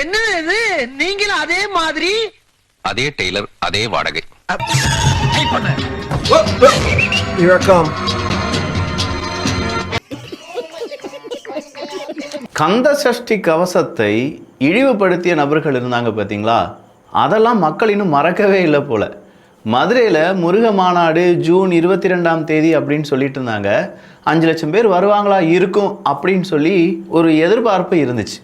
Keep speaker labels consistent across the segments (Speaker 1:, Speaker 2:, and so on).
Speaker 1: என்ன இது? நீங்களும் அதே மாதிரி,
Speaker 2: அதே டெய்லர், அதே வாடகை.
Speaker 3: கந்த சஷ்டி கவசத்தை இழிவுபடுத்திய நபர்கள் இருந்தாங்க பார்த்தீங்களா? அதெல்லாம் மக்கள் இன்னும் மறக்கவே இல்லை போல. மதுரையில் முருக மாநாடு ஜூன் 22ஆம் தேதி அப்படின்னு சொல்லிட்டு இருந்தாங்க. 5 லட்சம் பேர் வருவாங்களா இருக்கும் அப்படின்னு சொல்லி ஒரு எதிர்பார்ப்பு இருந்துச்சு.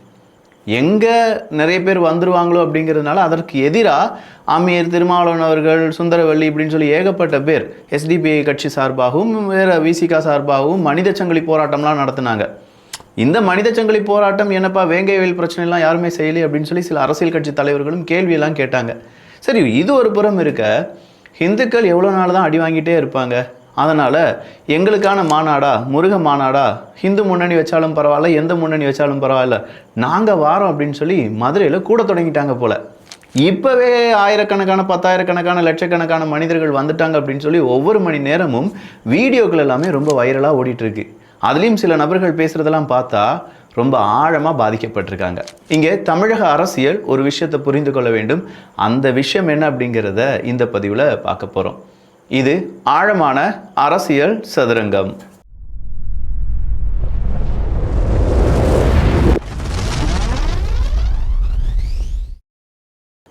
Speaker 3: எங்கே நிறைய பேர் வந்துருவாங்களோ அப்படிங்கிறதுனால அதற்கு எதிராக ஆமியர் திருமாவளவன் அவர்கள், சுந்தரவல்லி இப்படின்னு சொல்லி ஏகப்பட்ட பேர் எஸ்டிபிஐ கட்சி சார்பாகவும் வேறு விசிகா சார்பாகவும் மனித சங்கிலி போராட்டம்லாம் நடத்தினாங்க. இந்த மனித சங்கிலி போராட்டம் என்னப்பா வேங்கைவேல் பிரச்சனைலாம் யாருமே செய்யலை அப்படின்னு சொல்லி சில அரசியல் கட்சி தலைவர்களும் கேள்வியெல்லாம் கேட்டாங்க. சரி, இது ஒரு புறம் இருக்க, இந்துக்கள் எவ்வளோ நாள் தான் அடி வாங்கிட்டே இருப்பாங்க? அதனால் எங்களுக்கான மாநாடா, முருக மாநாடா, ஹிந்து முன்னணி வச்சாலும் பரவாயில்ல, எந்த முன்னணி வச்சாலும் பரவாயில்ல, நாங்கள் வாரோம் அப்படின்னு சொல்லி மதுரையில் கூட தொடங்கிட்டாங்க போல். இப்போவே ஆயிரக்கணக்கான, 10,000கணக்கான, லட்சக்கணக்கான மனிதர்கள் வந்துட்டாங்க அப்படின்னு சொல்லி ஒவ்வொரு மணி நேரமும் வீடியோக்கள் எல்லாமே ரொம்ப வைரலாக ஓடிட்டுருக்கு. அதுலேயும் சில நபர்கள் பேசுகிறதெல்லாம் பார்த்தா ரொம்ப ஆழமாக பாதிக்கப்பட்டிருக்காங்க. இங்கே தமிழக அரசியல் ஒரு விஷயத்தை புரிந்து கொள்ள வேண்டும். அந்த விஷயம் என்ன அப்படிங்கிறத இந்த பதிவில் பார்க்க போகிறோம். இது ஆழமான அரசியல் சதுரங்கம்.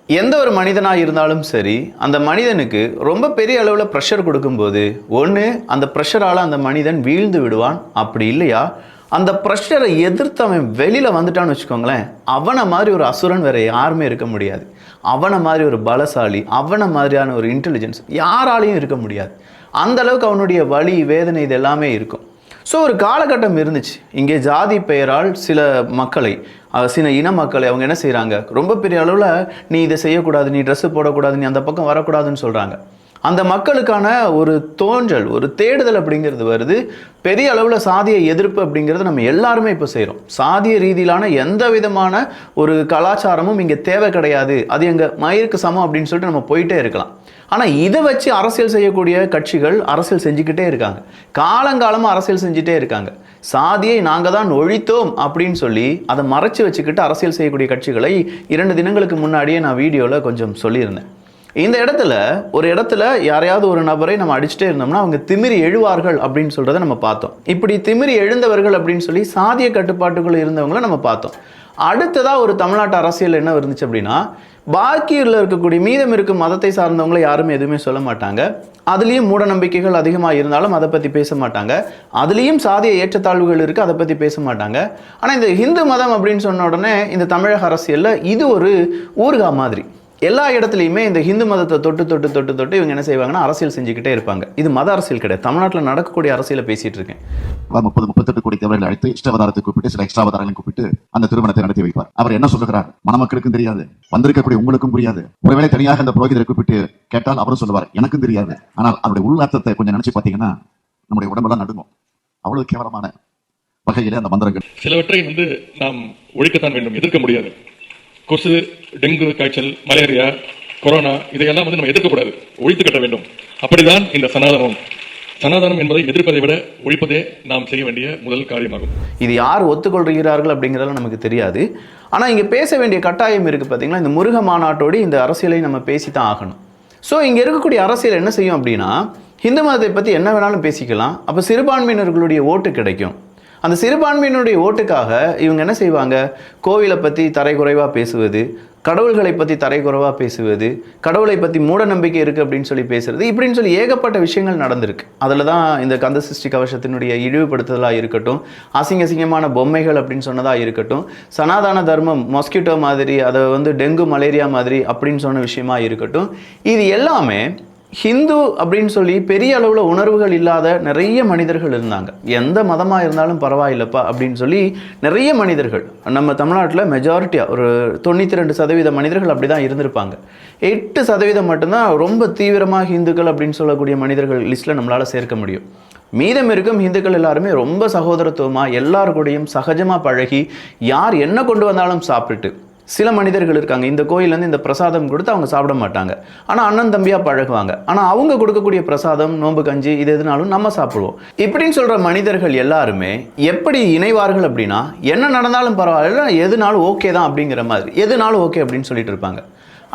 Speaker 3: எந்த ஒரு மனிதனாக இருந்தாலும் சரி, அந்த மனிதனுக்கு ரொம்ப பெரிய அளவில் ப்ரெஷர் கொடுக்கும்போது ஒன்று அந்த ப்ரெஷரால் அந்த மனிதன் வீழ்ந்து விடுவான். அப்படி இல்லையா அந்த ப்ரெஷரை எதிர்த்து அவன் வெளியில் வந்துட்டான்னு வச்சுக்கோங்களேன், அவனை மாதிரி ஒரு அசுரன் வேறு யாருமே இருக்க முடியாது. அவனை மாதிரி ஒரு பலசாலி, அவனை மாதிரியான ஒரு இன்டெலிஜென்ஸ் யாராலையும் இருக்க முடியாது. அந்த அளவுக்கு அவனுடைய வலி, வேதனை இது எல்லாமே இருக்கும். ஸோ ஒரு காலகட்டம் இருந்துச்சு, இங்கே ஜாதி பெயரால் சில மக்களை, சில இன மக்களை அவங்க என்ன செய்கிறாங்க, ரொம்ப பெரிய அளவில் நீ இதை செய்யக்கூடாது, நீ ட்ரெஸ்ஸு போடக்கூடாது, நீ அந்த பக்கம் வரக்கூடாதுன்னு சொல்கிறாங்க. அந்த மக்களுக்கான ஒரு தோன்றல், ஒரு தேடுதல் அப்படிங்கிறது வருது. பெரிய அளவில் சாதிய எதிர்ப்பு அப்படிங்கிறது நம்ம எல்லாருமே இப்போ செய்கிறோம். சாதிய ரீதியிலான எந்த விதமான ஒரு கலாச்சாரமும் இங்கே தேவை கிடையாது, அது எங்கள் மயிருக்கு சமம் அப்படின்னு சொல்லிட்டு நம்ம போயிட்டே இருக்கலாம். ஆனால் இதை வச்சு அரசியல் செய்யக்கூடிய கட்சிகள் அரசியல் செஞ்சுக்கிட்டே இருக்காங்க, காலங்காலமாக அரசியல் செஞ்சுட்டே இருக்காங்க. சாதியை நாங்கள் தான் ஒழித்தோம் அப்படின்னு சொல்லி அதை மறைச்சி வச்சுக்கிட்டு அரசியல் செய்யக்கூடிய கட்சிகளை 2 தினங்களுக்கு முன்னாடியே நான் வீடியோவில் கொஞ்சம் சொல்லியிருந்தேன். இந்த இடத்துல ஒரு இடத்துல யாரையாவது ஒரு நபரை நம்ம அடிச்சுட்டே இருந்தோம்னா அவங்க திமிரி எழுவார்கள் அப்படின்னு சொல்கிறத நம்ம பார்த்தோம். இப்படி திமிரி எழுந்தவர்கள் அப்படின்னு சொல்லி சாதிய கட்டுப்பாட்டுக்குள்ளே இருந்தவங்களை நம்ம பார்த்தோம். அடுத்ததாக ஒரு தமிழ்நாட்டு அரசியல் என்ன இருந்துச்சு அப்படின்னா, பாக்கியில் இருக்கக்கூடிய மீதம் இருக்கும் மதத்தை சார்ந்தவங்களை யாருமே எதுவுமே சொல்ல மாட்டாங்க. அதுலேயும் மூட நம்பிக்கைகள் அதிகமாக இருந்தாலும் அதை பற்றி பேச மாட்டாங்க. அதுலேயும் சாதிய ஏற்றத்தாழ்வுகள் இருக்குது, அதை பற்றி பேச மாட்டாங்க. ஆனால் இந்த இந்து மதம் அப்படின்னு சொன்ன உடனே இந்த தமிழக அரசியலில் இது ஒரு ஊர்கா மாதிரி. எல்லா இடத்துலையுமே இந்த ஹிந்து மதத்தை தொட்டு தொட்டு தொட்டு தொட்டு இவங்க என்ன செய்வாங்கன்னா அரசியல் செஞ்சுக்கிட்டே இருப்பாங்க. இது மத அரசியல் கிடையாது, தமிழ்நாட்டில் நடக்கக்கூடிய அரசியலை பேசிட்டு இருக்கேன்.
Speaker 4: 30-38 கோடி தேவர்களை அழைத்து இஷ்டாவதாரத்தை கூப்பிட்டு சில எக்ஸ்ட்ராவதாரங்களை கூப்பிட்டு அந்த திருமணத்தை நடத்தி வைப்பார். அவர் என்ன சொல்லுகிறார் மணமக்களுக்கும் தெரியாது, வந்திருக்கக்கூடிய உங்களுக்கும் புரியாது. ஒருவேளை தனியாக அந்த புரோகிதரை கூப்பிட்டு கேட்டால் அவரும் சொல்லுவார் எனக்கும் தெரியாது. ஆனால் அவருடைய உள்ளார்த்தத்தை கொஞ்சம் நினைச்சு பார்த்தீங்கன்னா நம்முடைய உடம்பெல்லாம் நடுங்கும். அவ்வளவு கேவலமான வகையிலே அந்த மந்திரங்கள்.
Speaker 5: சிலவற்றை நாம் ஒழிக்கத்தான் வேண்டும், எதிர்க்க முடியாது. கொசு, டெங்கு காய்ச்சல், மலேரியா, கொரோனா இதையெல்லாம் நம்ம எதிர்க்கக்கூடாது, ஒழித்து கட்ட வேண்டும். அப்படிதான் இந்த சனாதனம் என்பதை எதிர்ப்பதை விட ஒழிப்பதே நாம் செய்ய வேண்டிய முதல் காரியமாகும்.
Speaker 3: இது யார் ஒத்துக்கொள்கிறார்கள் அப்படிங்கிறதெல்லாம் நமக்கு தெரியாது. ஆனால் இங்கே பேச வேண்டிய கட்டாயம் இருக்குது பார்த்தீங்களா. இந்த முருக மாநாட்டோடு இந்த அரசியலை நம்ம பேசி தான் ஆகணும். ஸோ இங்கே இருக்கக்கூடிய அரசியல் என்ன செய்யும் அப்படின்னா, இந்து மதத்தை பற்றி என்ன வேணாலும் பேசிக்கலாம். அப்போ சிறுபான்மையினர்களுடைய ஓட்டு கிடைக்கும். அந்த சிறுபான்மையினுடைய ஓட்டுக்காக இவங்க என்ன செய்வாங்க, கோவிலை பற்றி தரைக்குறைவாக பேசுவது, கடவுள்களை பற்றி தரைக்குறைவாக பேசுவது, கடவுளை பற்றி மூட நம்பிக்கை இருக்குது அப்படின்னு சொல்லி பேசுறது, இப்படின்னு சொல்லி ஏகப்பட்ட விஷயங்கள் நடந்திருக்கு. அதில் தான் இந்த கந்த சஷ்டி கவசத்தினுடைய இழிவுபடுத்துதலாக இருக்கட்டும், அசிங்கமான பொம்மைகள் அப்படின்னு சொன்னதாக இருக்கட்டும், சனாதன தர்மம் மொஸ்கிட்டோ மாதிரி, அதை டெங்கு மலேரியா மாதிரி அப்படின்னு சொன்ன விஷயமா இருக்கட்டும், இது எல்லாமே ஹிந்து அப்படின்னு சொல்லி பெரிய அளவில் உணர்வுகள் இல்லாத நிறைய மனிதர்கள் இருந்தாங்க. எந்த மதமாக இருந்தாலும் பரவாயில்லப்பா அப்படின்னு சொல்லி நிறைய மனிதர்கள் நம்ம தமிழ்நாட்டில் மெஜாரிட்டியாக ஒரு 92% மனிதர்கள் அப்படி தான் இருந்திருப்பாங்க. 8% மட்டும்தான் ரொம்ப தீவிரமாக ஹிந்துக்கள் அப்படின்னு சொல்லக்கூடிய மனிதர்கள் லிஸ்ட்டில் நம்மளால் சேர்க்க முடியும். மீதம் இருக்கும் இந்துக்கள் எல்லாருமே ரொம்ப சகோதரத்துவமாக எல்லாருக்கூடையும் சகஜமாக பழகி, யார் என்ன கொண்டு வந்தாலும் சாப்பிட்டு சில மனிதர்கள் இருக்காங்க, இந்த கோயிலேருந்து இந்த பிரசாதம் கொடுத்து அவங்க சாப்பிட மாட்டாங்க, ஆனால் அண்ணன் தம்பியாக பழகுவாங்க, ஆனால் அவங்க கொடுக்கக்கூடிய பிரசாதம் நோன்பு கஞ்சி இது எதுனாலும் நம்ம சாப்பிடுவோம். இப்படின்னு சொல்கிற மனிதர்கள் எல்லாருமே எப்படி இணைவார்கள் அப்படின்னா, என்ன நடந்தாலும் பரவாயில்ல, எதுனாலும் ஓகே தான் அப்படிங்கிற மாதிரி, எதுனாலும் ஓகே அப்படின்னு சொல்லிட்டு இருப்பாங்க.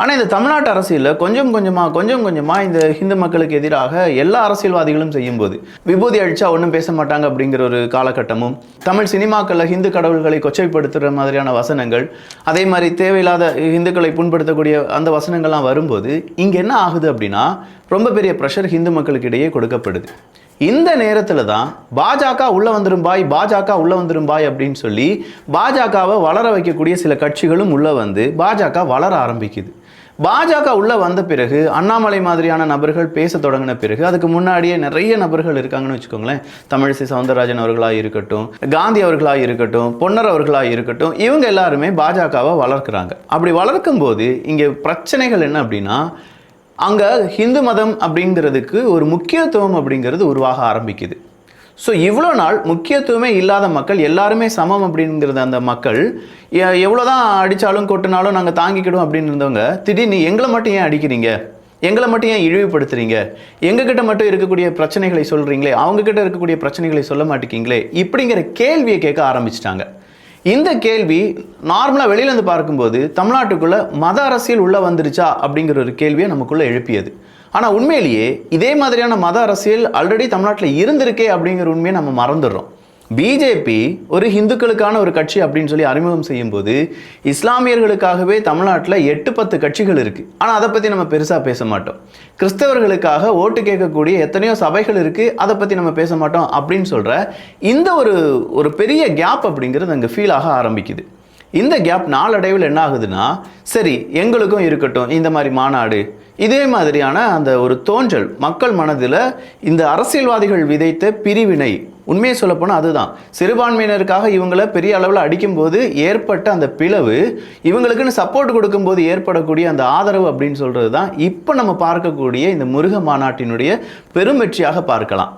Speaker 3: ஆனால் இந்த தமிழ்நாட்டு அரசியலில் கொஞ்சம் கொஞ்சமாக இந்த ஹிந்து மக்களுக்கு எதிராக எல்லா அரசியல்வாதிகளும் செய்யும்போது, விபூதி அழிச்சா ஒன்றும் பேச மாட்டாங்க அப்படிங்கிற ஒரு காலகட்டமும், தமிழ் சினிமாக்களில் ஹிந்து கடவுள்களை கொச்சைப்படுத்துகிற மாதிரியான வசனங்கள், அதே மாதிரி தேவையில்லாத இந்துக்களை புண்படுத்தக்கூடிய அந்த வசனங்கள்லாம் வரும்போது இங்கே என்ன ஆகுது அப்படின்னா, ரொம்ப பெரிய ப்ரெஷர் ஹிந்து மக்களுக்கு இடையே கொடுக்கப்படுது. இந்த நேரத்தில் தான் பாஜக உள்ள வந்துரும் பாய் அப்படின்னு சொல்லி பாஜகவை வளர வைக்கக்கூடிய சில கட்சிகளும் உள்ள வந்து பாஜக வளர ஆரம்பிக்குது. பாஜக உள்ள வந்த பிறகு அண்ணாமலை மாதிரியான நபர்கள் பேச தொடங்கின பிறகு, அதுக்கு முன்னாடியே நிறைய நபர்கள் இருக்காங்கன்னு வச்சுக்கோங்களேன். தமிழிசை சவுந்தரராஜன் அவர்களாக இருக்கட்டும், காந்தி அவர்களாக இருக்கட்டும், பொன்னர் அவர்களாக இருக்கட்டும், இவங்க எல்லாருமே பாஜகவை வளர்க்குறாங்க. அப்படி வளர்க்கும் போது இங்கே பிரச்சனைகள் என்ன அப்படின்னா, அங்கே ஹிந்து மதம் அப்படிங்கிறதுக்கு ஒரு முக்கியத்துவம் அப்படிங்கிறது உருவாக ஆரம்பிக்குது. ஸோ இவ்வளோ நாள் முக்கியத்துவமே இல்லாத மக்கள் எல்லாருமே சமம் அப்படிங்கிறது, அந்த மக்கள் எவ்வளோதான் அடித்தாலும் கொட்டினாலும் நாங்கள் தாங்கிக்கிடும் அப்படின்னு இருந்தவங்க, திடீர்னு எங்களை மட்டும் ஏன் அடிக்கிறீங்க, எங்களை மட்டும் ஏன் இழிவுபடுத்துறீங்க, எங்ககிட்ட மட்டும் இருக்கக்கூடிய பிரச்சனைகளை சொல்கிறீங்களே, அவங்கக்கிட்ட இருக்கக்கூடிய பிரச்சனைகளை சொல்ல மாட்டேங்கிங்களே, இப்படிங்கிற கேள்வியை கேட்க ஆரம்பிச்சிட்டாங்க. இந்த கேள்வி நார்மலாக வெளியிலேருந்து பார்க்கும்போது தமிழ்நாட்டுக்குள்ளே மத அரசியல் உள்ளே வந்துருச்சா அப்படிங்கிற ஒரு கேள்வியை நமக்குள்ளே எழுப்பியது. ஆனால் உண்மையிலேயே இதே மாதிரியான மத அரசியல் ஆல்ரெடி தமிழ்நாட்டில் இருந்திருக்கே அப்படிங்கிற உண்மையை நம்ம மறந்துடுறோம். பிஜேபி ஒரு இந்துக்களுக்கான ஒரு கட்சி அப்படின்னு சொல்லி அறிமுகம் செய்யும் போது, இஸ்லாமியர்களுக்காகவே தமிழ்நாட்டில் 8-10 கட்சிகள் இருக்குது. ஆனால் அதை பற்றி நம்ம பெருசாக பேச மாட்டோம். கிறிஸ்தவர்களுக்காக ஓட்டு கேட்கக்கூடிய எத்தனையோ சபைகள் இருக்குது, அதை பற்றி நம்ம பேச மாட்டோம் அப்படின்னு சொல்கிற இந்த ஒரு பெரிய கேப் அப்படிங்கிறது அங்கே ஃபீல் ஆக ஆரம்பிக்குது. இந்த கேப் நாளடைவில் என்ன ஆகுதுன்னா, சரி எங்களுக்கும் இருக்கட்டும் இந்த மாதிரி மாநாடு, இதே மாதிரியான அந்த ஒரு தோன்றல் மக்கள் மனதில் இந்த அரசியல்வாதிகள் விதைத்த பிரிவினை, உண்மையை சொல்லப்போனால் அதுதான் சிறுபான்மையினருக்காக இவங்களை பெரிய அளவில் அடிக்கும்போது ஏற்பட்ட அந்த பிளவு, இவங்களுக்குன்னு சப்போர்ட் கொடுக்கும்போது ஏற்படக்கூடிய அந்த ஆதரவு அப்படின்னு சொல்கிறது தான் இப்போ நம்ம பார்க்கக்கூடிய இந்த முருக மாநாட்டினுடைய பெரும் வெற்றியாக பார்க்கலாம்.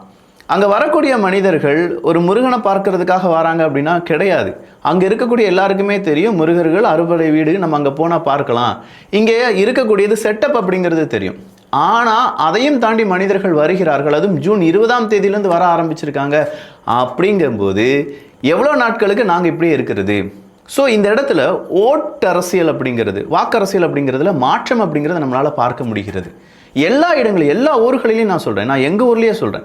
Speaker 3: அங்கே வரக்கூடிய மனிதர்கள் ஒரு முருகனை பார்க்கறதுக்காக வராங்க அப்படின்னா கிடையாது. அங்கே இருக்கக்கூடிய எல்லாருக்குமே தெரியும், முருகர்கள் அறுபடை வீடு நம்ம அங்கே போனால் பார்க்கலாம், இங்கே இருக்கக்கூடியது செட்டப் அப்படிங்கிறது தெரியும். ஆனால் அதையும் தாண்டி மனிதர்கள் வருகிறார்கள், அதுவும் ஜூன் 20ஆம் தேதியிலேருந்து வர ஆரம்பிச்சிருக்காங்க. அப்படிங்கும்போது எவ்வளோ நாட்களுக்கு நாங்கள் இப்படியே இருக்கிறது? ஸோ இந்த இடத்துல ஓட்டு அரசியல் அப்படிங்கிறது, வாக்கரசியல் அப்படிங்கிறதுல மாற்றம் அப்படிங்கிறத நம்மளால் பார்க்க முடிகிறது. எல்லா இடங்களும் எல்லா ஊர்களிலையும் நான் சொல்கிறேன், நான் எங்கள் ஊர்லேயே சொல்கிறேன்,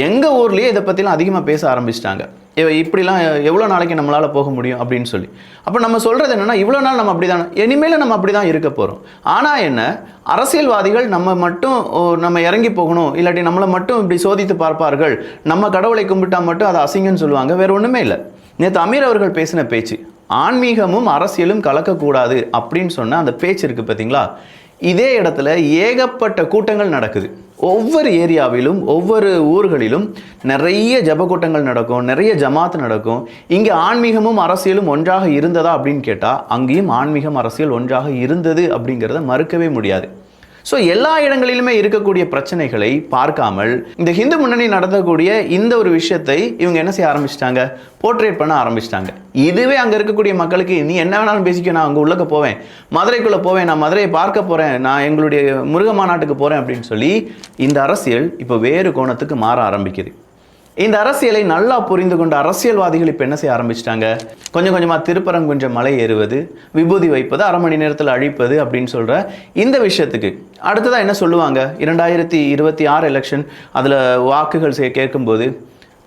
Speaker 3: எங்கள் ஊர்லேயே இதை பற்றிலாம் அதிகமாக பேச ஆரம்பிச்சிட்டாங்க. இப்படிலாம் எவ்வளோ நாளைக்கு நம்மளால் போக முடியும் அப்படின்னு சொல்லி. அப்போ நம்ம சொல்கிறது என்னென்னா, இவ்வளோ நாள் நம்ம அப்படி தான், இனிமேல் நம்ம அப்படி தான் இருக்க போகிறோம். ஆனால் என்ன, அரசியல்வாதிகள் நம்ம மட்டும் நம்ம இறங்கி போகணும், இல்லாட்டி நம்மளை மட்டும் இப்படி சோதித்து பார்ப்பார்கள், நம்ம கடவுளை கும்பிட்டா மட்டும் அதை அசிங்கன்னு சொல்லுவாங்க, வேறு ஒன்றுமே இல்லை. நேற்று அமீர் அவர்கள் பேசின பேச்சு, ஆன்மீகமும் அரசியலும் கலக்கக்கூடாது அப்படின்னு சொன்ன அந்த பேச்சு இருக்குது பார்த்தீங்களா, இதே இடத்துல ஏகப்பட்ட கூட்டங்கள் நடக்குது. ஒவ்வொரு ஏரியாவிலும் ஒவ்வொரு ஊர்களிலும் நிறைய ஜப கூட்டங்கள் நடக்கும், நிறைய ஜமாத் நடக்கும். இங்கே ஆன்மீகமும் அரசியலும் ஒன்றாக இருந்ததா அப்படின்னு கேட்டால், அங்கேயும் ஆன்மீகம் அரசியல் ஒன்றாக இருந்தது அப்படிங்கிறத மறுக்கவே முடியாது. ஸோ எல்லா இடங்களிலுமே இருக்கக்கூடிய பிரச்சனைகளை பார்க்காமல் இந்த ஹிந்து முன்னணி நடத்தக்கூடிய இந்த ஒரு விஷயத்தை இவங்க என்ன செய்ய ஆரம்பிச்சிட்டாங்க, போர்ட்ரேட் பண்ண ஆரம்பிச்சிட்டாங்க. இதுவே அங்கே இருக்கக்கூடிய மக்களுக்கு, நீ என்ன வேணாலும் பேசிக்க, நான் அங்கே உள்ளக்க போவேன், மதுரைக்குள்ளே போவேன், நான் மதுரையை பார்க்க போகிறேன், நான் எங்களுடைய முருக மாநாட்டுக்கு போகிறேன் அப்படின்னு சொல்லி இந்த அரசியல் இப்போ வேறு கோணத்துக்கு மாற ஆரம்பிக்குது. இந்த அரசியலை நல்லா புரிந்து கொண்ட அரசியல்வாதிகள் இப்போ என்ன செய்ய ஆரம்பிச்சிட்டாங்க, கொஞ்சம் கொஞ்சமாக திருப்பரங்குன்றம் மலை ஏறுவது, விபூதி வைப்பது, அரை மணி நேரத்தில் அழிப்பது அப்படின்னு சொல்கிற இந்த விஷயத்துக்கு அடுத்ததாக என்ன சொல்லுவாங்க, 2026 எலெக்ஷன் அதில் வாக்குகள் கேட்கும்போது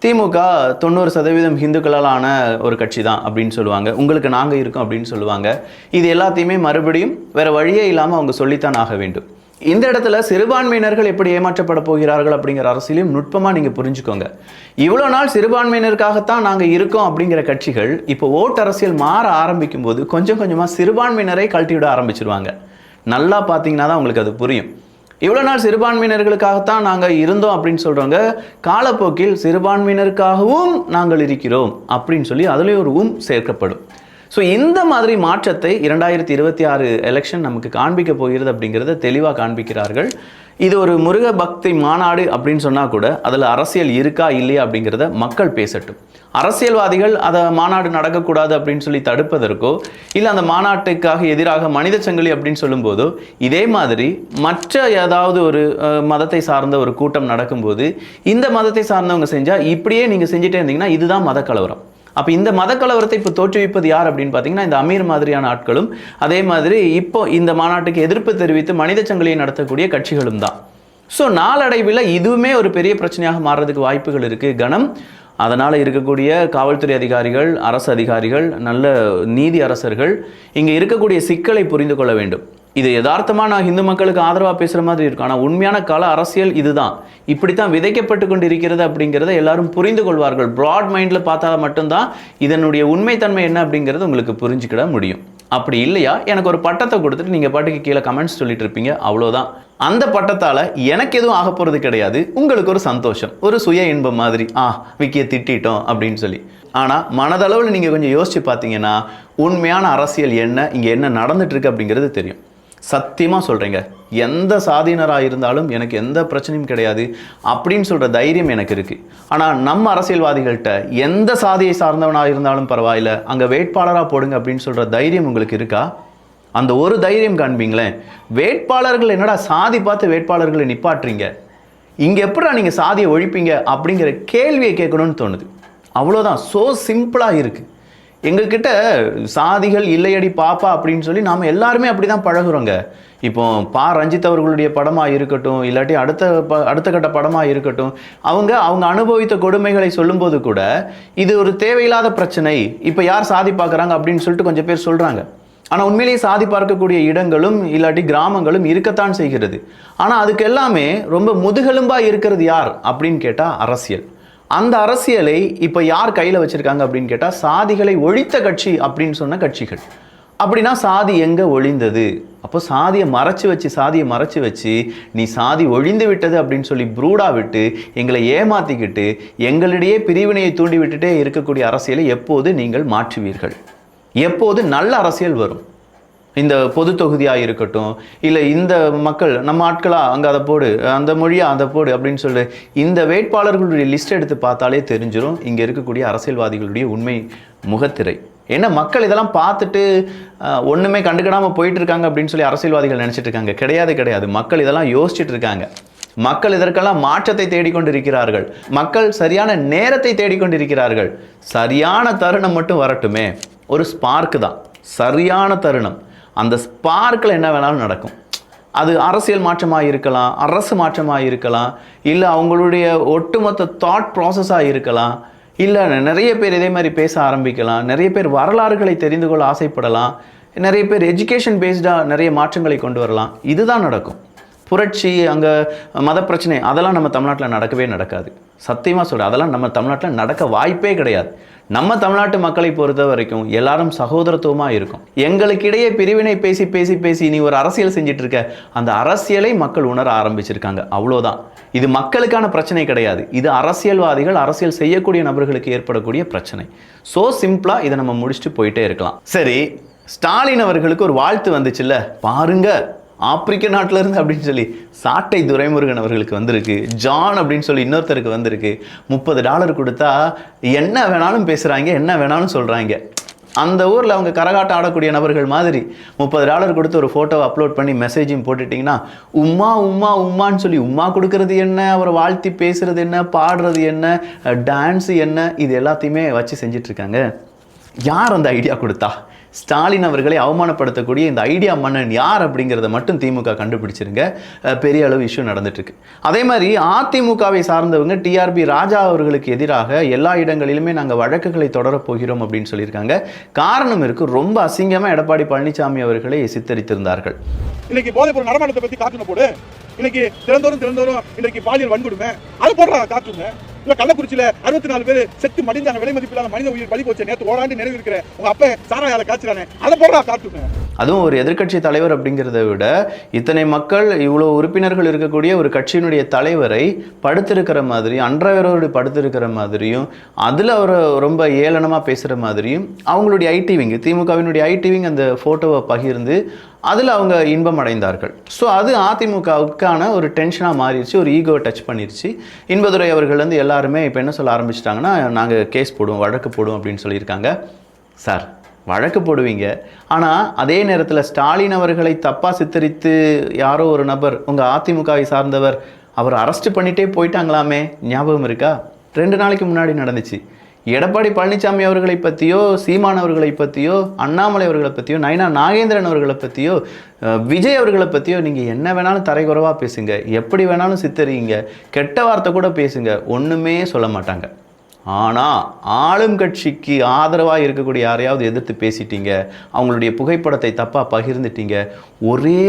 Speaker 3: திமுக 90% ஹிந்துக்களாலான ஒரு கட்சி தான் அப்படின்னு சொல்லுவாங்க, உங்களுக்கு நாங்கள் இருக்கோம் அப்படின்னு சொல்லுவாங்க. இது எல்லாத்தையுமே மறுபடியும் வேறு வழியே இல்லாமல் அவங்க சொல்லித்தான் ஆக வேண்டும். இந்த இடத்துல சிறுபான்மையினர்கள் எப்படி ஏமாற்றப்பட போகிறார்கள் அப்படிங்கிற அரசியலையும் நுட்பமாக நீங்கள் புரிஞ்சுக்கோங்க. இவ்வளோ நாள் சிறுபான்மையினருக்காகத்தான் நாங்கள் இருக்கோம் அப்படிங்கிற கட்சிகள் இப்போ ஓட்டு அரசியல் மாற ஆரம்பிக்கும் போது கொஞ்சம் கொஞ்சமாக சிறுபான்மையினரை கழட்டி விட ஆரம்பிச்சிருவாங்க. நல்லா பார்த்தீங்கன்னா தான் உங்களுக்கு அது புரியும். இவ்வளோ நாள் சிறுபான்மையினர்களுக்காகத்தான் நாங்கள் இருந்தோம் அப்படின்னு சொல்கிறவங்க காலப்போக்கில் சிறுபான்மையினருக்காகவும் நாங்கள் இருக்கிறோம் அப்படின்னு சொல்லி அதுலேயும் ஒரு சேர்க்கப்படும். ஸோ இந்த மாதிரி மாற்றத்தை 2026 எலெக்ஷன் நமக்கு காண்பிக்க போகிறது அப்படிங்கிறத தெளிவாக காண்பிக்கிறார்கள். இது ஒரு முருக பக்தி மாநாடு அப்படின்னு சொன்னால் கூட அதில் அரசியல் இருக்கா இல்லையா அப்படிங்கிறத மக்கள் பேசட்டும். அரசியல்வாதிகள் அதை மாநாடு நடக்கக்கூடாது அப்படின்னு சொல்லி தடுப்பதற்கோ இல்லை அந்த மாநாட்டுக்காக எதிராக மனித சங்கிலி அப்படின்னு சொல்லும்போதோ, இதே மாதிரி மற்ற ஏதாவது ஒரு மதத்தை சார்ந்த ஒரு கூட்டம் நடக்கும்போது இந்த மதத்தை சார்ந்தவங்க செஞ்சால் இப்படியே நீங்கள் செஞ்சுட்டே இருந்தீங்கன்னா இதுதான் மத கலவரம். அப்போ இந்த மத கலவரத்தை இப்போ தோற்றுவிப்பது யார் அப்படின்னு பார்த்தீங்கன்னா இந்த அமீர் மாதிரியான ஆட்களும், அதே மாதிரி இப்போ இந்த மாநாட்டுக்கு எதிர்ப்பு தெரிவித்து மனித சங்கிலியை நடத்தக்கூடிய கட்சிகளும் தான். ஸோ நாளடைவில் இதுவுமே ஒரு பெரிய பிரச்சனையாக மாறுறதுக்கு வாய்ப்புகள் இருக்குது கணம். அதனால் இருக்கக்கூடிய காவல்துறை அதிகாரிகள், அரசு அதிகாரிகள், நல்ல நீதி அரசர்கள் இங்கே இருக்கக்கூடிய சிக்கலை புரிந்து கொள்ள வேண்டும். இது யதார்த்தமாக நான் இந்து மக்களுக்கு ஆதரவாக பேசுகிற மாதிரி இருக்கும், ஆனால் உண்மையான கள அரசியல் இதுதான், இப்படித்தான் விதைக்கப்பட்டு கொண்டு இருக்கிறது அப்படிங்கிறத எல்லாரும் புரிந்து கொள்வார்கள். ப்ராட் மைண்டில் பார்த்தா மட்டும்தான் இதனுடைய உண்மைத்தன்மை என்ன அப்படிங்கிறது உங்களுக்கு புரிஞ்சுக்கிட முடியும். அப்படி இல்லையா எனக்கு ஒரு பட்டத்தை கொடுத்துட்டு நீங்கள் பாட்டுக்கு கீழே கமெண்ட்ஸ் சொல்லிட்டு இருப்பீங்க, அவ்வளோதான். அந்த பட்டத்தால் எனக்கு எதுவும் ஆக போகிறது கிடையாது, உங்களுக்கு ஒரு சந்தோஷம், ஒரு சுய இன்பம் மாதிரி, விக்கியை திட்டோம் அப்படின்னு சொல்லி. ஆனால் மனதளவில் நீங்கள் கொஞ்சம் யோசிச்சு பார்த்தீங்கன்னா உண்மையான அரசியல் என்ன, இங்கே என்ன நடந்துட்டு இருக்கு அப்படிங்கிறது தெரியும். சத்தியமாக சொல்கிறேங்க, எந்த சாதியினராக இருந்தாலும் எனக்கு எந்த பிரச்சனையும் கிடையாது அப்படின்னு சொல்கிற தைரியம் எனக்கு இருக்குது. ஆனால் நம்ம அரசியல்வாதிகள்கிட்ட எந்த சாதியை சார்ந்தவனாக இருந்தாலும் பரவாயில்ல, அங்கே வேட்பாளராக போடுங்க அப்படின்னு சொல்கிற தைரியம் உங்களுக்கு இருக்கா? அந்த ஒரு தைரியம் காண்பீங்களேன். வேட்பாளர்கள் என்னடா சாதி பார்த்து வேட்பாளர்களை நிப்பாட்டுறீங்க, இங்கே எப்படா நீங்கள் சாதியை ஒழிப்பீங்க அப்படிங்கிற கேள்வியை கேட்கணும்னு தோணுது. அவ்வளோதான், ஸோ சிம்பிளாக இருக்குது. எங்ககிட்ட சாதிகள் இல்லையடி பாப்பா அப்படின்னு சொல்லி நாம் எல்லாருமே அப்படி தான் பழகுறோங்க. இப்போ ரஞ்சித் அவர்களுடைய படமாக இருக்கட்டும், இல்லாட்டி அடுத்த கட்ட படமாக இருக்கட்டும், அவங்க அனுபவித்த கொடுமைகளை சொல்லும்போது கூட இது ஒரு தேவையில்லாத பிரச்சனை, இப்போ யார் சாதி பார்க்குறாங்க அப்படின்னு சொல்லிட்டு கொஞ்சம் பேர் சொல்கிறாங்க. ஆனால் உண்மையிலேயே சாதி பார்க்கக்கூடிய இடங்களும் இல்லாட்டி கிராமங்களும் இருக்கத்தான் செய்கிறது. ஆனால் அதுக்கு எல்லாமே ரொம்ப முதுகெலும்பாக இருக்கிறது யார் அப்படின்னு கேட்டால் அரசியல். அந்த அரசியலை இப்போ யார் கையில் வச்சுருக்காங்க அப்படின்னு கேட்டால் சாதிகளை ஒழித்த கட்சி அப்படின்னு சொன்ன கட்சிகள். அப்படின்னா சாதி எங்கே ஒழிந்தது? அப்போ சாதியை மறைச்சு வச்சு நீ சாதி ஒழிந்து விட்டது அப்படின்னு சொல்லி ப்ரூடாக விட்டு எங்களை ஏமாற்றிக்கிட்டு எங்களிடையே பிரிவினையை தூண்டி விட்டுட்டே இருக்கக்கூடிய அரசியலை எப்போது நீங்கள் மாற்றுவீர்கள்? எப்போது நல்ல அரசியல் வரும்? இந்த பொது தொகுதியாக இருக்கட்டும், இல்லை இந்த மக்கள் நம்ம ஆட்களாக அங்கே அதை போடு, அந்த மொழியாக அதை போடு அப்படின்னு சொல்லி இந்த வேட்பாளர்களுடைய லிஸ்ட் எடுத்து பார்த்தாலே தெரிஞ்சிடும் இங்கே இருக்கக்கூடிய அரசியல்வாதிகளுடைய உண்மை முகத்திரை என்ன. மக்கள் இதெல்லாம் பார்த்துட்டு ஒன்றுமே கண்டுக்கிடாமல் போயிட்டு இருக்காங்க அப்படின்னு சொல்லி அரசியல்வாதிகள் நினச்சிட்டு இருக்காங்க. கிடையாது. மக்கள் இதெல்லாம் யோசிச்சுட்டு இருக்காங்க. மக்கள் இதற்கெல்லாம் மாற்றத்தை தேடிக்கொண்டிருக்கிறார்கள். மக்கள் சரியான நேரத்தை தேடிக்கொண்டிருக்கிறார்கள். சரியான தருணம் மட்டும் வரட்டுமே, ஒரு ஸ்பார்க்கு தான் சரியான தருணம். அந்த ஸ்பார்க்கில் என்ன வேணாலும் நடக்கும். அது அரசியல் மாற்றமாக இருக்கலாம், அரசு மாற்றமாக இருக்கலாம், இல்லை அவங்களுடைய ஒட்டுமொத்த தாட் ப்ராசஸாக இருக்கலாம், இல்லை நிறைய பேர் இதே மாதிரி பேச ஆரம்பிக்கலாம், நிறைய பேர் வரலாறுகளை தெரிந்து கொள்ள ஆசைப்படலாம், நிறைய பேர் எஜுகேஷன் பேஸ்டாக நிறைய மாற்றங்களை கொண்டு வரலாம். இதுதான் நடக்கும். புரட்சி, அங்கே மத பிரச்சனை, அதெல்லாம் நம்ம தமிழ்நாட்டில் நடக்கவே நடக்காது. சத்தியமாக சொல்கிறேன், அதெல்லாம் நம்ம தமிழ்நாட்டில் நடக்க வாய்ப்பே கிடையாது. நம்ம தமிழ்நாட்டு மக்களை பொறுத்த வரைக்கும் எல்லாரும் சகோதரத்துவமாக இருக்கும். எங்களுக்கிடையே பிரிவினை பேசி நீ ஒரு அரசியல் செஞ்சிட்டு இருக்க, அந்த அரசியலை மக்கள் உணர ஆரம்பிச்சிருக்காங்க. அவ்வளோதான். இது மக்களுக்கான பிரச்சனை கிடையாது, இது அரசியல்வாதிகள், அரசியல் செய்யக்கூடிய நபர்களுக்கு ஏற்படக்கூடிய பிரச்சனை. ஸோ சிம்பிளாக இதை நம்ம முடிச்சுட்டு போயிட்டே இருக்கலாம். சரி, ஸ்டாலின் அவர்களுக்கு ஒரு வாழ்த்து வந்துச்சுல்ல, பாருங்க ஆப்பிரிக்க நாட்டிலேருந்து அப்படின்னு சொல்லி சாட்டை துரைமுருகன் அவர்களுக்கு வந்திருக்கு, ஜான் அப்படின்னு சொல்லி இன்னொருத்தருக்கு வந்திருக்கு. $30 கொடுத்தா என்ன வேணாலும் பேசுகிறாங்க, என்ன வேணாலும் சொல்கிறாங்க. அந்த ஊரில் அவங்க கரகாட்டம் ஆடக்கூடிய நபர்கள் மாதிரி $30 கொடுத்து ஒரு ஃபோட்டோவை அப்லோட் பண்ணி மெசேஜையும் போட்டுட்டிங்கன்னா உம்மான்னு சொல்லி உம்மா கொடுக்கறது என்ன, அவரை வாழ்த்தி பேசுகிறது என்ன, பாடுறது என்ன, டான்ஸு என்ன, இது எல்லாத்தையுமே வச்சு செஞ்சிட்ருக்காங்க. யார் அந்த ஐடியா கொடுத்தா? ஸ்டாலின் அவர்களை அவமானப்படுத்தக்கூடிய இந்த ஐடியா மன்னன் யார் அப்படிங்கிறத மட்டும் திமுக கண்டுபிடிச்சிருங்க. பெரிய அளவு இஷ்யூ நடந்துட்டுருக்கு. அதே மாதிரி அதிமுகவை சார்ந்தவங்க டிஆர்பி ராஜா அவர்களுக்கு எதிராக எல்லா இடங்களிலுமே நாங்கள் வழக்குகளை தொடரப் போகிறோம் அப்படின்னு சொல்லியிருக்காங்க. காரணம் இருக்குது, ரொம்ப அசிங்கமாக எடப்பாடி பழனிசாமி அவர்களை சித்தரித்திருந்தார்கள்.
Speaker 6: இன்னைக்கு போதைப் பொருள் நடமாட்டத்தை பற்றி காட்டுன போடு, இன்னைக்கு திறந்தோறும் இன்னைக்கு பாலியல் வன்கொடுமை அதை போடுறாங்க காட்டுங்க. இப்ப கள்ளக்குறிச்சியில 64 பேர் செத்து மடிந்தாங்க, விலை மதிப்பில்லாத மனித உயிர் பலி போச்சு. நேற்று ஓராண்டு நிறைவு இருக்கிற உங்க அப்ப சாராயால காய்ச்சிறானே, அதை போடுறா காட்டுங்க.
Speaker 3: அதுவும் ஒரு எதிர்க்கட்சி தலைவர் அப்படிங்கிறத விட இத்தனை மக்கள் இவ்வளோ உறுப்பினர்கள் இருக்கக்கூடிய ஒரு கட்சியினுடைய தலைவரை படுத்திருக்கிற மாதிரி, அன்றவரோடு படுத்திருக்கிற மாதிரியும், அதில் அவர் ரொம்ப ஏளனமாக பேசுகிற மாதிரியும் அவங்களுடைய ஐடிவிங், திமுகவினுடைய ஐடிவிங் அந்த ஃபோட்டோவை பகிர்ந்து அதில் அவங்க இன்பம் அடைந்தார்கள். ஸோ அது அதிமுகவுக்கான ஒரு டென்ஷனாக மாறிடுச்சு, ஒரு ஈகோவை டச் பண்ணிருச்சு. இன்பதுரை அவர்கள் வந்து எல்லாருமே இப்போ என்ன சொல்ல ஆரம்பிச்சிட்டாங்கன்னா, நாங்கள் கேஸ் போடுவோம், வழக்கு போடுவோம் அப்படின்னு சொல்லியிருக்காங்க. சார், வழக்கு போடுவீங்க, ஆனால் அதே நேரத்தில் ஸ்டாலின் அவர்களை தப்பாக சித்தரித்து யாரோ ஒரு நபர் உங்கள் அதிமுகவை சார்ந்தவர் அவர் அரெஸ்ட் பண்ணிட்டே போயிட்டாங்களாமே, ஞாபகம் இருக்கா? 2 நாளைக்கு முன்னாடி நடந்துச்சு. எடப்பாடி பழனிசாமி அவர்களை பற்றியோ, சீமான் அவர்களை பற்றியோ, அண்ணாமலை அவர்களை பற்றியோ, நயினா நாகேந்திரன் அவர்களை பற்றியோ, விஜய் அவர்களை பற்றியோ நீங்கள் என்ன வேணாலும் தரைக்குறைவாக பேசுங்க, எப்படி வேணாலும் சித்தரிங்க, கெட்ட வார்த்தை கூட பேசுங்க, ஒன்றுமே சொல்ல மாட்டாங்க. ஆனால் ஆளும் கட்சிக்கு ஆதரவாக இருக்கக்கூடிய யாரையாவது எதிர்த்து பேசிட்டீங்க, அவங்களுடைய புகைப்படத்தை தப்பாக பகிர்ந்துட்டீங்க, ஒரே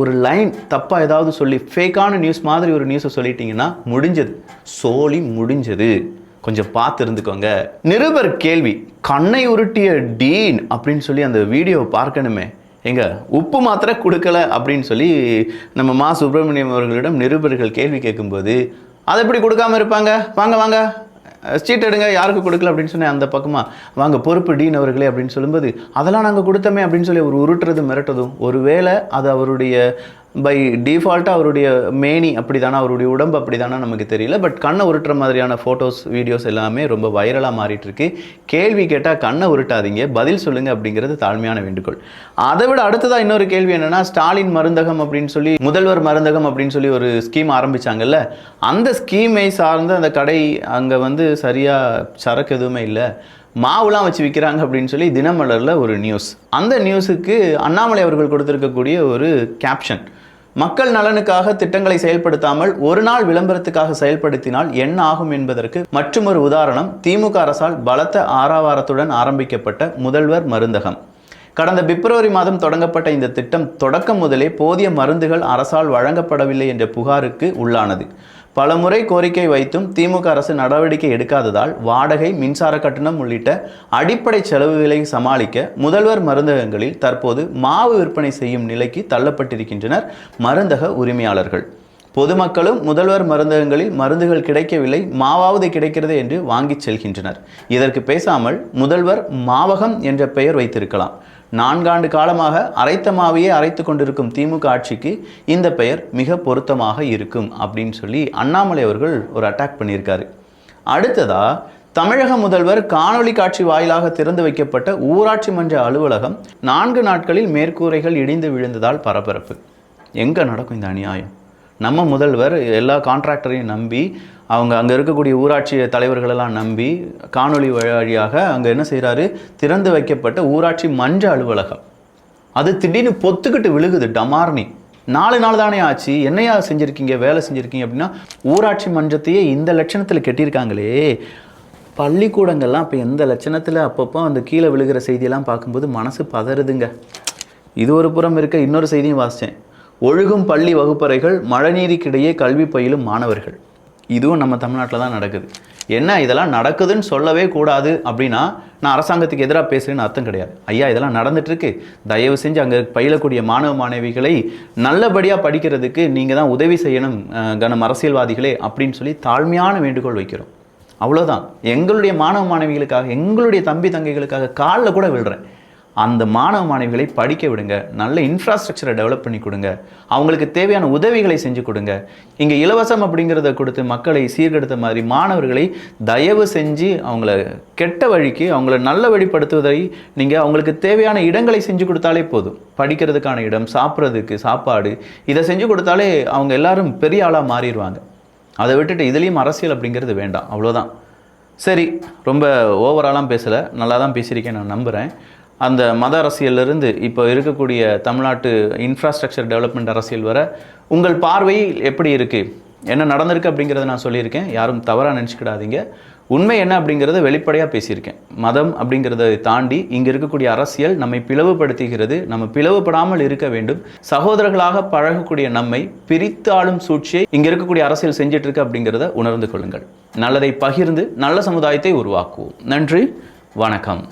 Speaker 3: ஒரு லைன் தப்பாக ஏதாவது சொல்லி ஃபேக்கான நியூஸ் மாதிரி ஒரு நியூஸை சொல்லிட்டீங்கன்னா முடிஞ்சது, சோலி முடிஞ்சது. கொஞ்சம் பார்த்து இருந்துக்கோங்க. நிருபர் கேள்வி, கண்ணை உருட்டிய டீன் அப்படின்னு சொல்லி அந்த வீடியோவை பார்க்கணுமே, எங்க உப்பு மாத்திரை கொடுக்கல அப்படின்னு சொல்லி நம்ம மா சுப்பிரமணியம் அவர்களிடம் நிருபர்கள் கேள்வி கேட்கும்போது, அதை எப்படி கொடுக்காம இருப்பாங்க, வாங்க வாங்க சீட் எடுங்க, யாருக்கு கொடுக்கல அப்படின்னு சொன்னேன். அந்த பக்கமாக வாங்க பொறுப்பு டீன் அவர்களே அப்படின்னு சொல்லும்போது, அதெல்லாம் நாங்கள் கொடுத்தோமே அப்படின்னு சொல்லி அவர் உருட்டுறது மிரட்டதும், ஒருவேளை அது அவருடைய பை டிஃபால்ட்டாக அவருடைய மேனி அப்படி தானே, அவருடைய உடம்பு அப்படி தானே நமக்கு தெரியல. பட் கண்ணை உருட்டுற மாதிரியான ஃபோட்டோஸ் வீடியோஸ் எல்லாமே ரொம்ப வைரலாக மாறிட்டுருக்கு. கேள்வி கேட்டால் கண்ணை உருட்டாதீங்க, பதில் சொல்லுங்கள் அப்படிங்கிறது தாழ்மையான வேண்டுகோள். அதை விட அடுத்ததாக இன்னொரு கேள்வி என்னென்னா, ஸ்டாலின் மருந்தகம் அப்படின்னு சொல்லி, முதல்வர் மருந்தகம் அப்படின்னு சொல்லி ஒரு ஸ்கீம் ஆரம்பித்தாங்கல்ல, அந்த ஸ்கீமை சார்ந்த அந்த கடை அங்கே வந்து சரியாக சரக்கு எதுவுமே இல்லை, மாவுலாம் வச்சு விற்கிறாங்க அப்படின்னு சொல்லி தினமலரில் ஒரு நியூஸ். அந்த நியூஸுக்கு அண்ணாமலை அவர்கள் கொடுத்துருக்கக்கூடிய ஒரு கேப்ஷன், மக்கள் நலனுக்காக திட்டங்களை செயல்படுத்தாமல் ஒரு நாள் விளம்பரத்துக்காக செயல்படுத்தினால் என்ன ஆகும் என்பதற்கு மற்றொரு உதாரணம் திமுக அரசால் பலத்த ஆரவாரத்துடன் ஆரம்பிக்கப்பட்ட முதல்வர் மருந்தகம். கடந்த பிப்ரவரி மாதம் தொடங்கப்பட்ட இந்த திட்டம் தொடக்கம் முதலே போதிய மருந்துகள் அரசால் வழங்கப்படவில்லை என்ற புகாருக்கு உள்ளானது. பலமுறை கோரிக்கை வைத்தும் திமுக அரசு நடவடிக்கை எடுக்காததால் வாடகை, மின்சார கட்டணம் உள்ளிட்ட அடிப்படை செலவுகளை சமாளிக்க முதல்வர் மருந்தகங்களில் தற்போது மாவு விற்பனை செய்யும் நிலைக்கு தள்ளப்பட்டிருக்கின்றனர் மருந்தக உரிமையாளர்கள். பொதுமக்களும் முதல்வர் மருந்தகங்களில் மருந்துகள் கிடைக்கவில்லை, மாவாவது கிடைக்கிறது என்று வாங்கிச் செல்கின்றனர். இதற்கு பேசாமல் முதல்வர் மாவகம் என்ற பெயர் வைத்திருக்கலாம். 4 ஆண்டு காலமாக அரைத்த மாவையே அரைத்து கொண்டிருக்கும் திமுக ஆட்சிக்கு இந்த பெயர் மிக பொருத்தமாக இருக்கும் அப்படின்னு சொல்லி அண்ணாமலை அவர்கள் ஒரு அட்டாக் பண்ணியிருக்காரு. அடுத்ததா, தமிழக முதல்வர் காணொலி காட்சி வாயிலாக திறந்து வைக்கப்பட்ட ஊராட்சி மன்ற அலுவலகம் 4 நாட்களில் மேற்கூரைகள் இடிந்து விழுந்ததால் பரபரப்பு. எங்கே நடக்கும் இந்த அநியாயம்? நம்ம முதல்வர் எல்லா கான்ட்ராக்டரையும் நம்பி, அவங்க அங்கே இருக்கக்கூடிய ஊராட்சி தலைவர்களெல்லாம் நம்பி காணொலி வழியாக அங்கே என்ன செய்கிறாரு, திறந்து வைக்கப்பட்ட ஊராட்சி மன்ற அலுவலகம் அது திடீர்னு பொத்துக்கிட்டு விழுகுது டமார்னி. 4 நாள் தானே ஆச்சு, என்னையா செஞ்சுருக்கீங்க, வேலை செஞ்சுருக்கீங்க அப்படின்னா, ஊராட்சி மன்றத்தையே இந்த லட்சணத்தில் கட்டியிருக்காங்களே. பள்ளிக்கூடங்கள்லாம் இப்போ எந்த லட்சணத்தில் அப்பப்போ அந்த கீழே விழுகிற செய்தியெல்லாம் பார்க்கும்போது மனசு பதறுதுங்க. இது ஒரு புறம் இருக்க, இன்னொரு செய்தியும் வாசித்தேன். ஒழுகும் பள்ளி வகுப்பறைகள், மழைநீருக்கிடையே கல்வி பயிலும் மாணவர்கள். இதுவும் நம்ம தமிழ்நாட்டில் தான் நடக்குது. என்ன இதெல்லாம் நடக்குதுன்னு சொல்லவே கூடாது அப்படின்னா நான் அரசாங்கத்துக்கு எதிராக பேசுகிறேன்னு அர்த்தம் கிடையாது. ஐயா, இதெல்லாம் நடந்துட்டுருக்கு, தயவு செஞ்சு அங்கே பயிலக்கூடிய மாணவ மாணவிகளை நல்லபடியாக படிக்கிறதுக்கு நீங்கள் தான் உதவி செய்யணும் கனம் அரசியல்வாதிகளே அப்படின்னு சொல்லி தாழ்மையான வேண்டுகோள் வைக்கிறோம். அவ்வளோதான். எங்களுடைய மாணவ மாணவிகளுக்காக, எங்களுடைய தம்பி தங்கைகளுக்காக காலில் கூட விழுறேன். அந்த மாணவ மாணவிகளை படிக்க விடுங்க, நல்ல இன்ஃப்ராஸ்ட்ரக்சரை டெவலப் பண்ணி கொடுங்க, அவங்களுக்கு தேவையான உதவிகளை செஞ்சு கொடுங்க. இங்கே இலவசம் அப்படிங்கிறத கொடுத்து மக்களை சீர்கெடுத்த மாதிரி மாணவர்களை தயவு செஞ்சு அவங்கள கெட்ட வழிக்கு, அவங்கள நல்ல வழிப்படுத்துவதை நீங்கள் அவங்களுக்கு தேவையான இடங்களை செஞ்சு கொடுத்தாலே போதும். படிக்கிறதுக்கான இடம், சாப்பிட்றதுக்கு சாப்பாடு, இதை செஞ்சு கொடுத்தாலே அவங்க எல்லாரும் பெரிய ஆளாக மாறிடுவாங்க. அதை விட்டுட்டு இதுலேயும் அரசியல் அப்படிங்கிறது வேண்டாம். அவ்வளோதான். சரி, ரொம்ப ஓவராலாம் பேசலை, நல்லா தான் பேசியிருக்கேன் நான் நம்புகிறேன். அந்த மத அரசியலிருந்து இப்போ இருக்கக்கூடிய தமிழ்நாட்டு இன்ஃப்ராஸ்ட்ரக்சர் டெவலப்மெண்ட் அரசியல் வர உங்கள் பார்வை எப்படி இருக்குது, என்ன நடந்திருக்கு அப்படிங்கிறத நான் சொல்லியிருக்கேன். யாரும் தவறாக நினச்சிக்கிடாதீங்க. உண்மை என்ன அப்படிங்கிறத வெளிப்படையாக பேசியிருக்கேன். மதம் அப்படிங்கிறத தாண்டி இங்கே இருக்கக்கூடிய அரசியல் நம்மை பிளவுபடுத்துகிறது. நம்ம பிளவுபடாமல் இருக்க வேண்டும். சகோதரர்களாக பழகக்கூடிய நம்மை பிரித்து ஆளும் சூழ்ச்சியை இங்கே இருக்கக்கூடிய அரசியல் செஞ்சிட்டு இருக்கு அப்படிங்கிறத உணர்ந்து கொள்ளுங்கள். நல்லதை பகிர்ந்து நல்ல சமுதாயத்தை உருவாக்குவோம். நன்றி, வணக்கம்.